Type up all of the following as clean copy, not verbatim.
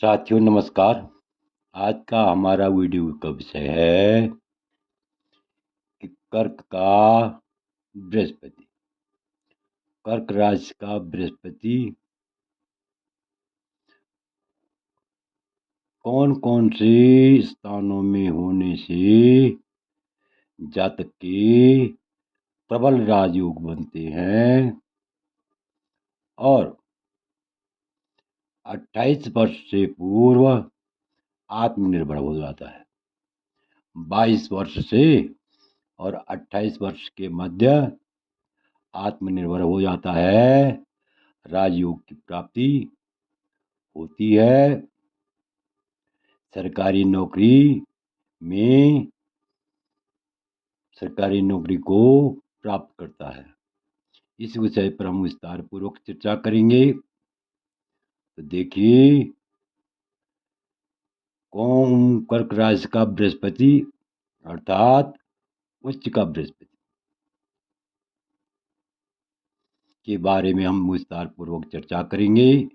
साथियों नमस्कार। आज का हमारा वीडियो का विषय है कि कर्क का बृहस्पति। कर्क राशि का बृहस्पति कौन कौन से स्थानों में होने से जातक के प्रबल राजयोग बनते हैं और 28 वर्ष से पूर्व आत्मनिर्भर हो जाता है। 22 वर्ष से और 28 वर्ष के मध्य आत्मनिर्भर हो जाता है, राजयोग की प्राप्ति होती है, सरकारी नौकरी में सरकारी नौकरी को प्राप्त करता है। इस विषय पर हम विस्तार पूर्वक चर्चा करेंगे। तो देखिए, कौन कर्क राशि का बृहस्पति अर्थात उच्च का बृहस्पति के बारे में हम विस्तार पूर्वक चर्चा करेंगे।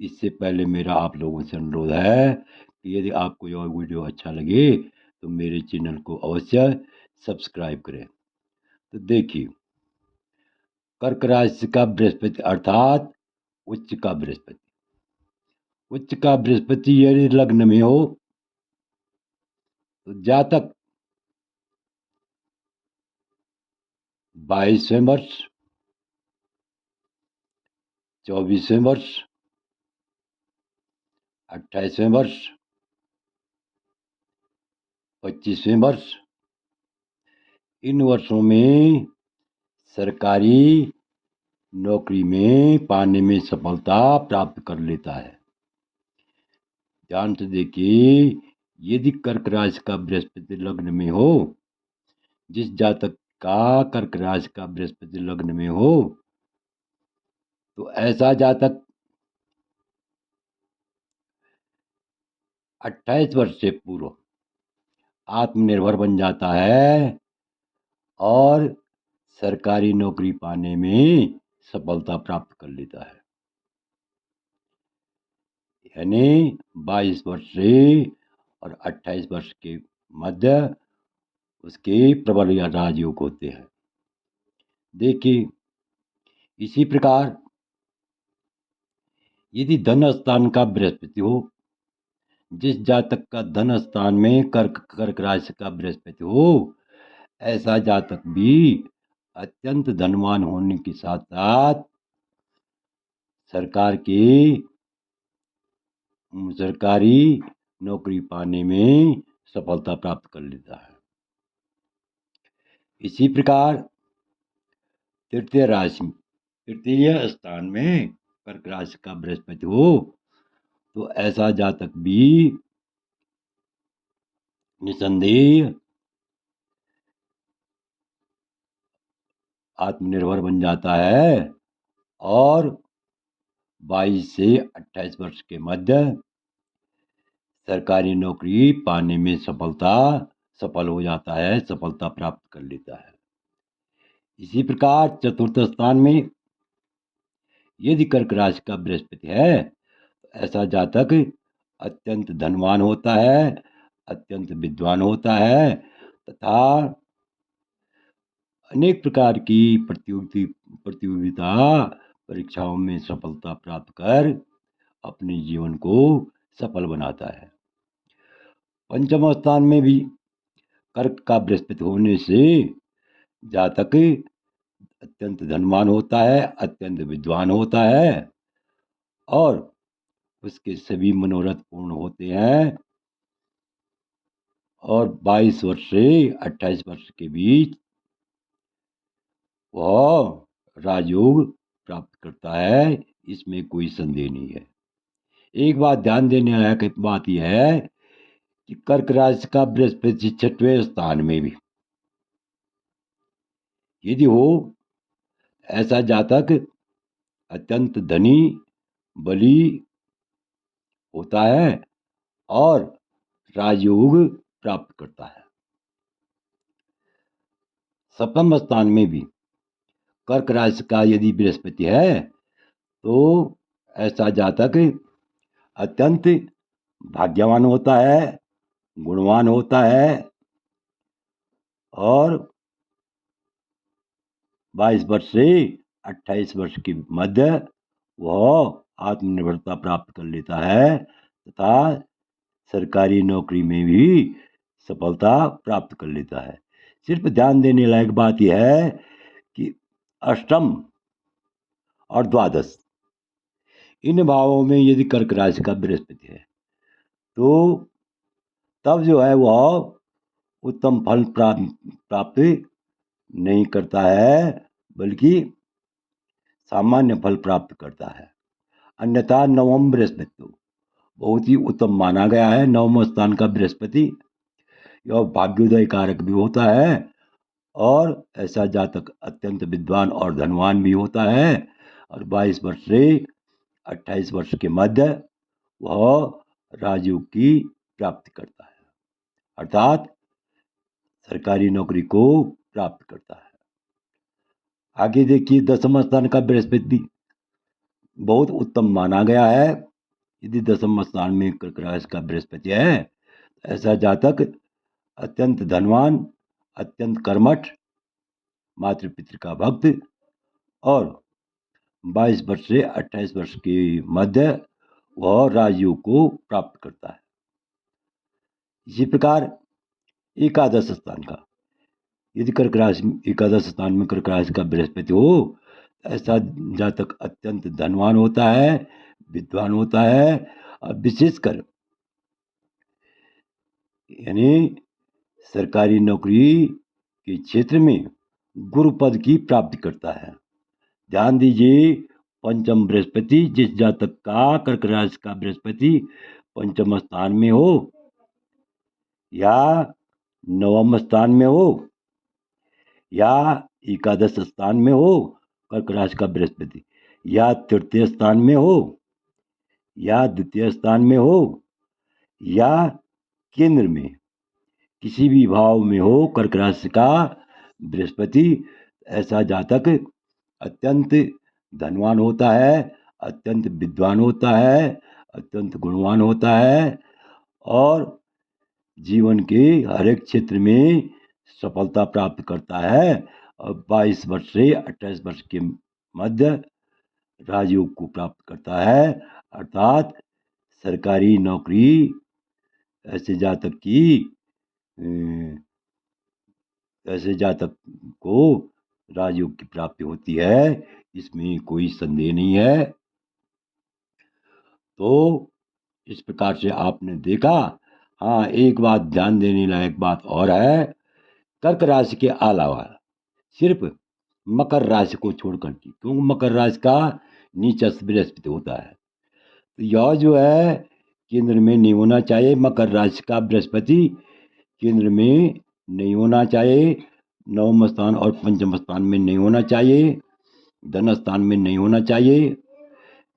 इससे पहले मेरा आप लोगों से अनुरोध है कि यदि आपको यह वीडियो अच्छा लगे तो मेरे चैनल को अवश्य सब्सक्राइब करें। तो देखिए, कर्क राशि का बृहस्पति अर्थात उच्च का बृहस्पति। उच्च का बृहस्पति यदि लग्न में हो तो जातक 22वें वर्ष, 24वें वर्ष, 28वें वर्ष, 25वें वर्ष, इन वर्षों में सरकारी नौकरी में पाने में सफलता प्राप्त कर लेता है। ध्यान से देखिए, यदि कर्क राशि का बृहस्पति लग्न में हो, जिस जातक का कर्क राशि का बृहस्पति लग्न में हो, तो ऐसा जातक 28 वर्ष से पूर्व आत्मनिर्भर बन जाता है और सरकारी नौकरी पाने में सफलता प्राप्त कर लेता है। यानी 22 वर्ष से और 28 वर्ष के मध्य उसके प्रबल राजयोग होते हैं। देखिए, इसी प्रकार यदि धन स्थान का बृहस्पति हो, जिस जातक का धन स्थान में कर्क राशि का बृहस्पति हो, ऐसा जातक भी अत्यंत धनवान होने के साथ साथ सरकारी नौकरी पाने में सफलता प्राप्त कर लेता है। इसी प्रकार तृतीय स्थान में कर्क राशि का बृहस्पति हो तो ऐसा जातक भी निसंदेह आत्मनिर्भर बन जाता है और 22 से 28 वर्ष के मध्य सरकारी नौकरी पाने में सफल हो जाता है, सफलता प्राप्त कर लेता है। इसी प्रकार चतुर्थ स्थान में यदि कर्क राशि का बृहस्पति है, ऐसा जातक अत्यंत धनवान होता है, अत्यंत विद्वान होता है तथा अनेक प्रकार की प्रतियोगिता परीक्षाओं में सफलता प्राप्त कर अपने जीवन को सफल बनाता है। पंचम स्थान में भी कर्क का बृहस्पति होने से जातक अत्यंत धनवान होता है, अत्यंत विद्वान होता है और उसके सभी मनोरथ पूर्ण होते हैं और 22 वर्ष से 28 वर्ष के बीच वह राजयोग प्राप्त करता है, इसमें कोई संदेह नहीं है। एक बात ध्यान देने लायक बात यह है कि कर्क राशि का बृहस्पति 6वें स्थान में भी यदि हो, ऐसा जातक अत्यंत धनी बली होता है और राजयोग प्राप्त करता है। सप्तम स्थान में भी कर्क राशि का यदि बृहस्पति है तो ऐसा जातक अत्यंत भाग्यवान होता है, गुणवान होता है और 22 वर्ष से 28 वर्ष के मध्य वह आत्मनिर्भरता प्राप्त कर लेता है तथा सरकारी नौकरी में भी सफलता प्राप्त कर लेता है। सिर्फ ध्यान देने लायक बात यह है कि अष्टम और द्वादश इन भावों में यदि कर्क राशि का बृहस्पति है तो तब जो है वह उत्तम फल प्राप्त नहीं करता है, बल्कि सामान्य फल प्राप्त करता है। अन्यथा नवम बृहस्पति तो बहुत ही उत्तम माना गया है। नवम स्थान का बृहस्पति यह भाग्योदय कारक भी होता है और ऐसा जातक अत्यंत विद्वान और धनवान भी होता है और 22 वर्ष से 28 वर्ष के मध्य वह राजयोग की प्राप्ति करता है, अर्थात सरकारी नौकरी को प्राप्त करता है। आगे देखिए, दसम स्थान का बृहस्पति बहुत उत्तम माना गया है। यदि दसम स्थान में कर्क राशि का बृहस्पति है, ऐसा जातक अत्यंत धनवान, अत्यंत कर्मठ, मातृ पितृ का भक्त और 22 वर्ष से 28 वर्ष के मध्य वह राजयोग को प्राप्त करता है। इसी प्रकार एकादश स्थान का, यदि कर्क राशि एकादश स्थान में कर्क राशि का बृहस्पति हो, ऐसा जातक अत्यंत धनवान होता है, विद्वान होता है और विशेषकर यानी सरकारी नौकरी के क्षेत्र में गुरु पद की प्राप्ति करता है। ध्यान दीजिए, पंचम बृहस्पति, जिस जातक का कर्क राशि का बृहस्पति पंचम स्थान में हो या नवम स्थान में हो या एकादश स्थान में हो कर्क राशि का बृहस्पति, या तृतीय स्थान में हो या द्वितीय स्थान में हो या केंद्र में किसी भी भाव में हो कर्क राशि का बृहस्पति, ऐसा जातक अत्यंत धनवान होता है, अत्यंत विद्वान होता है, अत्यंत गुणवान होता है और जीवन के हर एक क्षेत्र में सफलता प्राप्त करता है और 22 वर्ष से 28 वर्ष के मध्य राजयोग को प्राप्त करता है, अर्थात सरकारी नौकरी ऐसे जातक को राजयोग की प्राप्ति होती है, इसमें कोई संदेह नहीं है। तो इस प्रकार से आपने देखा। हाँ, एक बात ध्यान देने लायक बात और है, कर्क राशि के अलावा सिर्फ मकर राशि को छोड़कर के, क्योंकि मकर राशि का नीचा बृहस्पति होता है, तो यह जो है केंद्र में नहीं होना चाहिए। मकर राशि का बृहस्पति केंद्र में नहीं होना चाहिए, नवम स्थान और पंचम स्थान में नहीं होना चाहिए, धन स्थान में नहीं होना चाहिए।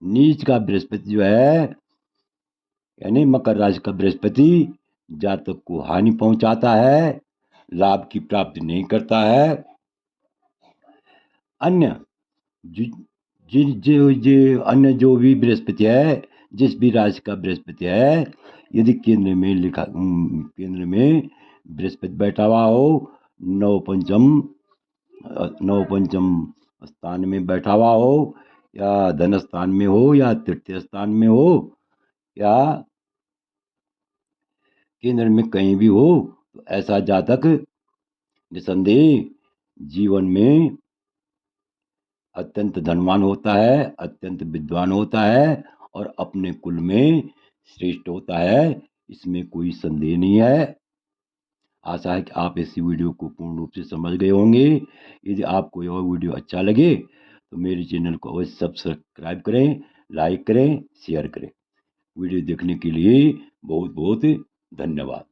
नीच का बृहस्पति जो है यानी मकर राशि का बृहस्पति जातक को हानि पहुंचाता है, लाभ की प्राप्ति नहीं करता है। अन्य अन्य जो भी बृहस्पति है, जिस भी राशि का बृहस्पति है, यदि केंद्र में बृहस्पति बैठा हुआ हो, नव पंचम स्थान में बैठा हुआ हो या धन स्थान में हो या तृतीय स्थान में हो या केंद्र में कहीं भी हो, तो ऐसा जातक निसंदेह जीवन में अत्यंत धनवान होता है, अत्यंत विद्वान होता है और अपने कुल में श्रेष्ठ होता है, इसमें कोई संदेह नहीं है। आशा है कि आप इस वीडियो को पूर्ण रूप से समझ गए होंगे। यदि आपको यह वीडियो अच्छा लगे तो मेरे चैनल को अवश्य सब्सक्राइब करें, लाइक करें, शेयर करें। वीडियो देखने के लिए बहुत बहुत धन्यवाद।